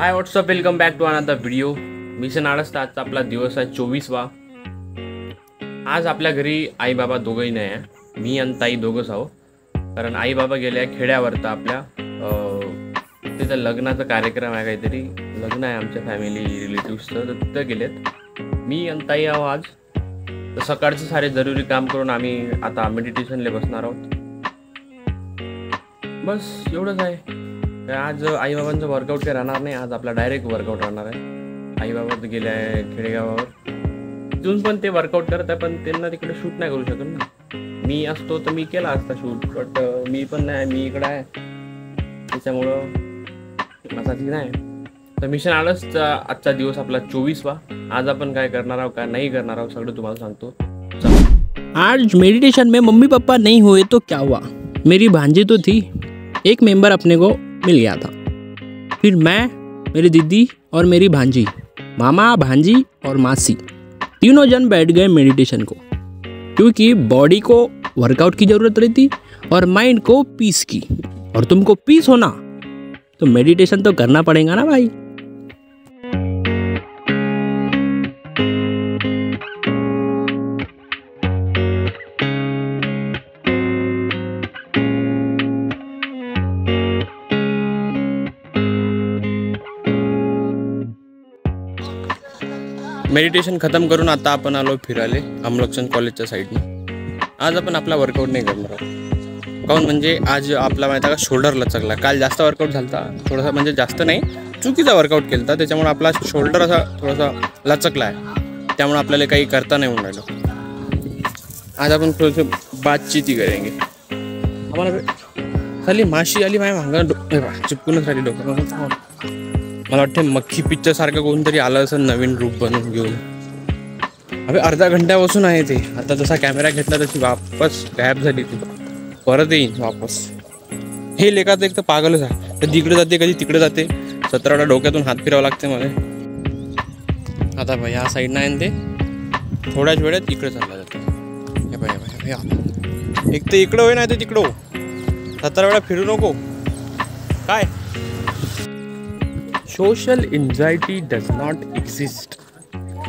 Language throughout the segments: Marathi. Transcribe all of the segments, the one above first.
High what's up, welcome back to another video. Mission आळसचा आजचा आपला दिवस आहे 24वा. आज आपल्या घरी आई बाबा दोघंही नाही आहे, मी आणि ताई दोघंच आहो. कारण आई बाबा गेले आहे खेड्यावर. तर आपल्या तिथं लग्नाचा कार्यक्रम आहे, काहीतरी लग्न आहे आमच्या फॅमिली रिलेटिव्सचं, तर तिथं गेलेत. मी आणि ताई आहो आज. तर सकाळचं सारे जरुरी काम करून आम्ही आता मेडिटेशनला बसणार आहोत. बस एवढंच आहे. आज आईबाबांचं वर्कआउट काही राहणार नाही. आज आपला डायरेक्ट वर्कआउट राहणार आहे. आईबाबा तर गेले आहे खेडेगावावर, तिथून पण ते वर्कआउट करत आहे, पण त्यांना तिकडे शूट नाही करू शकत ना. मी असतो तर मी केला असता शूट, बट मी पण नाही, मी इकडं आहे, त्याच्यामुळं असा ठीक नाही. तर मिशन आळसचा आजचा दिवस आपला 24वा. आज आपण काय करणार आहोत काय नाही करणार आहोत सगळं तुम्हाला सांगतो. आज मेडिटेशन में मम्मी पापा नहीं हुए तो क्या हुआ, मेरी भांजी तो थी, एक मेंबर अपने को मिल गया था. फिर मैं, मेरी दीदी और मेरी भांजी, मामा भांजी और मासी, तीनों जन बैठ गए मेडिटेशन को, क्योंकि बॉडी को वर्कआउट की ज़रूरत रहती और माइंड को पीस की. और तुमको पीस होना तो मेडिटेशन तो करना पड़ेगा ना भाई. मेडिटेशन खतम करून आता आपण आलो फिरायला अमलक्षण कॉलेजच्या साईडने. आज आपण आपला वर्कआउट नाही करणार आहोत. काऊन म्हणजे आज आपला माहिती आहे का, शोल्डर लचकला. काल जास्त वर्कआउट झाला, थोडासा म्हणजे जास्त नाही, चुकीचा वर्कआउट केला होता, त्याच्यामुळे आपला शोल्डर असा थोडासा लचकला आहे. त्यामुळे आपल्याला काही करता नाही येऊन राहिलं. आज आपण थोडंसं बातचीती करेंगे. आम्हाला खाली माशी आली माझ्या मागं, चिपकूनच राहिली डोकं. मला वाटतं मक्खी पिक्चरसारखं कोणतरी आलं असं नवीन रूप बनवून घेऊन. अबे अर्धा घंट्यापासून आहे ते. आता जसा कॅमेरा घेतला तशी वापस गायब झाली ती, परत येईन वापस. हे लेखाचं एक तर पागलच आहे, कधी इकडे जाते कधी तिकडे जाते. 17 डोक्यातून हात फिरावं लागते मला. आता भाई ह्या साईडनं आहे ते, थोड्याच वेळात इकडे चालला जाते. हे भाई एक तर इकडं होय नाही तर तिकडं हो. 17 वेळा फिरू नको काय. Social anxiety does not exist.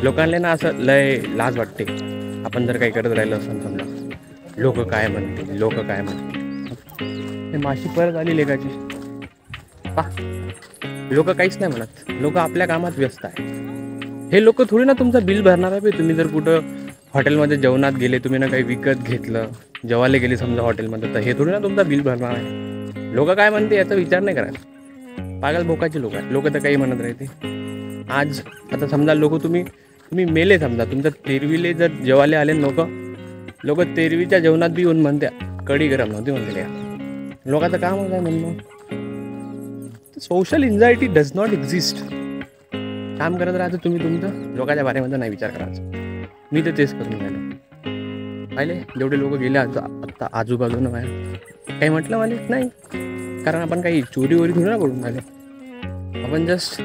लोकांना ना असं लय लाज वाटते आपण जर काही करत राहिलं असं समजा. लोक काय म्हणते, लोक काय म्हणते. हे माशी परत आली लेखाची. पा लोक काहीच नाही म्हणत, लोक आपल्या कामात व्यस्त आहे. हे लोक थोडी ना तुमचं बिल भरणार आहे. तुम्ही जर कुठं हॉटेलमध्ये जेवणात गेले, तुम्ही ना काही विकत घेतलं, जेवायला गेले समजा हॉटेलमध्ये, तर हे थोडी ना तुमचा बिल भरणार आहे. लोक काय म्हणते याचा विचार नाही करायचा. पागल बोकाचे लोक आहेत. लोक तर काही म्हणत राहते. आज आता समजा लोक तुम्ही मेले समजा, तुमच्या तेरवीले जर जेवाले आले लोक तेरवीच्या जेवणात बी येऊन म्हणत्या कढी गरम नव्हती म्हणते. लोकांचं काम आहे म्हणणं. Social anxiety does not exist. काम करत राहायचं तुम्ही तुमचं, लोकांच्या बारेमध्ये नाही विचार करायचा. मी तर तेच करून राहिलो. पाहिले जेवढे लोक गेले आत्ता आजूबाजूनं बाहेर, काही म्हटलं मला नाही. कारण आपण काही चोरी वोरी थोडी ना करून राहिले. आपण जस्ट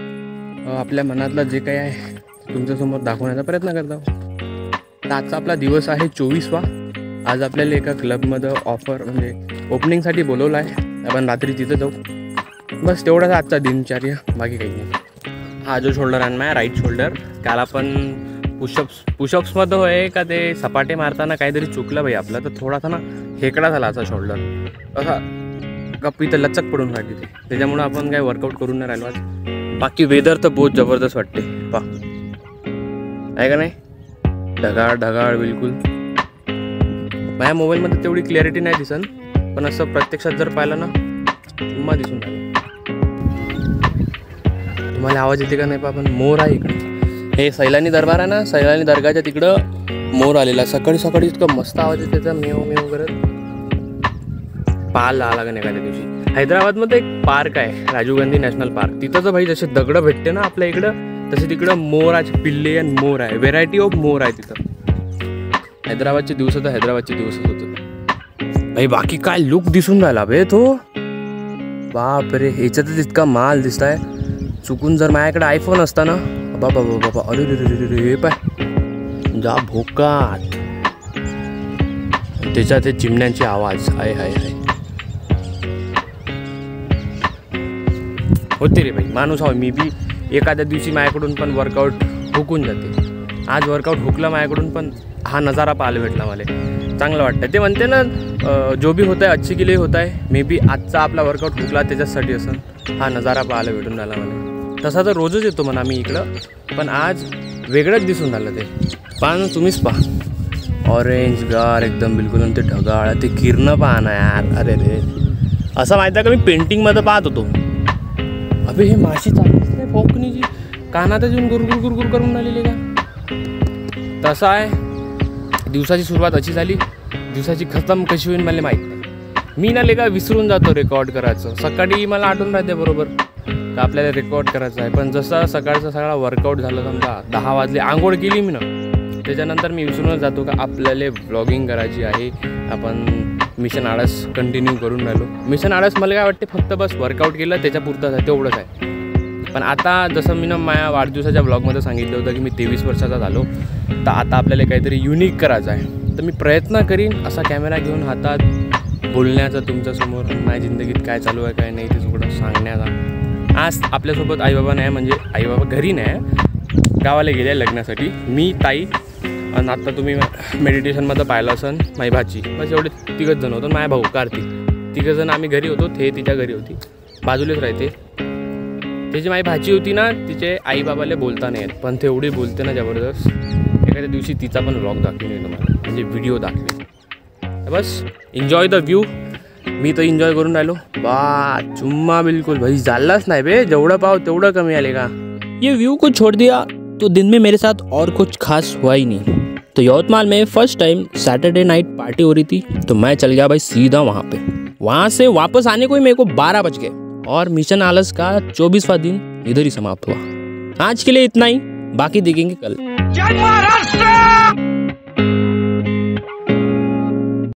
आपल्या मनातलं जे काही आहे तुमच्यासमोर दाखवण्याचा प्रयत्न करतो. तर आजचा आपला दिवस आहे 24वा. आज आपल्याला एका क्लबमध्ये ऑफर म्हणजे ओपनिंगसाठी बोलवलं आहे. आपण रात्री तिथं जाऊ. बस तेवढाच आजचा दिनचर्या, बाकी काही नाही. हा जो शोल्डर आहे ना राईट शोल्डर, काल आपण पुशअप्समध्ये होय का ते सपाटे मारताना काहीतरी चुकलं भाई आपलं, तर थोडासा ना हेकडा झाला असा शोल्डर. असा गप्पी तर लचक पडून राहिली ते, त्याच्यामुळं आपण काय वर्कआउट करून नाही राहिलो आज. बाकी वेदर तर बहुत जबरदस्त वाटते. पा आहे का नाही, ढगाळ ढगाळ बिलकुल. माझ्या मोबाईलमध्ये तेवढी क्लॅरिटी नाही दिसन, पण असं प्रत्यक्षात जर पाहिलं ना तुम्हाला दिसून राहिलं. तुम्हाला आवाज येते का नाही पा. पण मोर आहे इकडे. हे सैलानी दरबार आहे ना, सैलानी दर्गाच्या तिकडं मोर आलेला. सकाळी सकाळी इतकं मस्त आवाज येते त्याचा, मेव मेव करत. पाहायला आला का नाही एखाद्या दिवशी. हैदराबादमध्ये एक पार्क आहे, राजीव गांधी नॅशनल पार्क. तिथं तर भाई जसे दगडं भेटते ना आपल्या इकडं, तसे तिकडं मोराचे पिल्ले आणि मोर आहे. व्हेरायटी ऑफ मोर आहे तिथं. हैदराबादचे दिवस तर हैदराबादचे दिवसच होतं भाई. बाकी काय लुक दिसून राहिला बे तो. बाप रे, ह्याच्यातच इतका माल दिसत आहे. चुकून जर माझ्याकडे आयफोन असता ना, बाबा बाबा बाबा, अरे रे रे रे, हे पाय जा भोकात. त्याच्यात ते चिमण्यांचे आवाज आहे हाय हाय. होते रे भाई, माणूस आहो मी बी. एखाद्या दिवशी माझ्याकडून पण वर्कआउट हुकून जाते. आज वर्कआउट हुकला माझ्याकडून, पण हा नजारा पाहायला भेटला मला, चांगलं वाटतं. ते म्हणते ना जो भी होता है अच्छे के लिए होता है. मे बी आजचा आपला वर्कआउट हुकला त्याच्यासाठी असं हा नजारा पाहायला भेटून राहिला मला. तसा तर रोजच येतो म्हणा मी इकडं, पण आज वेगळंच दिसून राहिलं ते. पहा ना तुम्हीच पहा, ऑरेंज गार एकदम बिलकुल, आणि ते ढगाळ, ते किरणं पहा ना यार. अरे रे, असं माहिती आहे का, मी पेंटिंगमध्ये पाहत होतो. अबे हे माशी चाललीच नाही फोकनीची, कानातच येऊन गुरगुर गुरगुर करून राहिलेली का. तसं आहे, दिवसाची सुरुवात अशी झाली, दिवसाची खतम कशी होईल मला माहीत नाही. मी ना लेका विसरून जातो रेकॉर्ड करायचं. सकाळी मला आठवून राहते बरोबर का आपल्याला रेकॉर्ड करायचं आहे, पण जसा सकाळचा सगळा वर्कआउट झालं, समजा 10 वाजले, आंघोळ केली मी ना, त्याच्यानंतर मी विसरूनच जातो का आपल्याला व्लॉगिंग करायची आहे. आपण मिशन आळस कंटिन्यू करून राहिलो. मिशन आळस मला काय वाटते फक्त बस वर्कआउट केलं त्याच्यापुरतंच आहे, तेवढंच आहे. पण आता जसं मी ना माझ्या वाढदिवसाच्या ब्लॉगमध्ये सांगितलं होतं की मी 23 वर्षाचा झालो, तर आता आपल्याला काहीतरी युनिक करायचं आहे. तर मी प्रयत्न करीन असा कॅमेरा घेऊन हातात बोलण्याचा तुमच्यासमोर, माझ्या जिंदगीत काय चालू आहे काय नाही ते सगळं सांगण्याचा. आज आपल्यासोबत आईबाबा नाही, म्हणजे आईबाबा घरी नाही, गावाला गेले लग्नासाठी. मी, ताई, आणि आता तुम्ही मेडिटेशनमध्ये पाहिलं असन माझी भाची, बस एवढे 3 जण होतो. माझ्या भाऊ कार्तिक, 3 जण आम्ही घरी होतो. ते तिच्या घरी होती, बाजूलाच राहते. त्याची माझी भाची होती ना, तिचे आईबाबाला बोलता नाही येत, पण ते एवढी बोलते ना जबरदस्त. एखाद्या दिवशी तिचा पण व्लॉग दाखवेन मी तुम्हाला, म्हणजे व्हिडिओ दाखवेन. बस एन्जॉय द व्ह्यू. मी तर एन्जॉय करून राहिलो. बा चुम्मा बिलकुल भाई झालाच नाही बे, जेवढं पाव तेवढं कमी आले का. ये व्यू को छोड़ दिया तो दिन में मेरे साथ और कुछ खास हुआ ही नहीं. तो यवतमाल में first time Saturday Knight party हो रही थी, तो मैं चल गया भाई सीधा वहाँ पे. वहाँ से वापस आने को ही मेरे को 12 बज गए, और मिशन आलस का 24वां दिन इधर ही समाप्त हुआ. आज के लिए इतना ही, बाकी देखेंगे कल. जय महाराष्ट्र.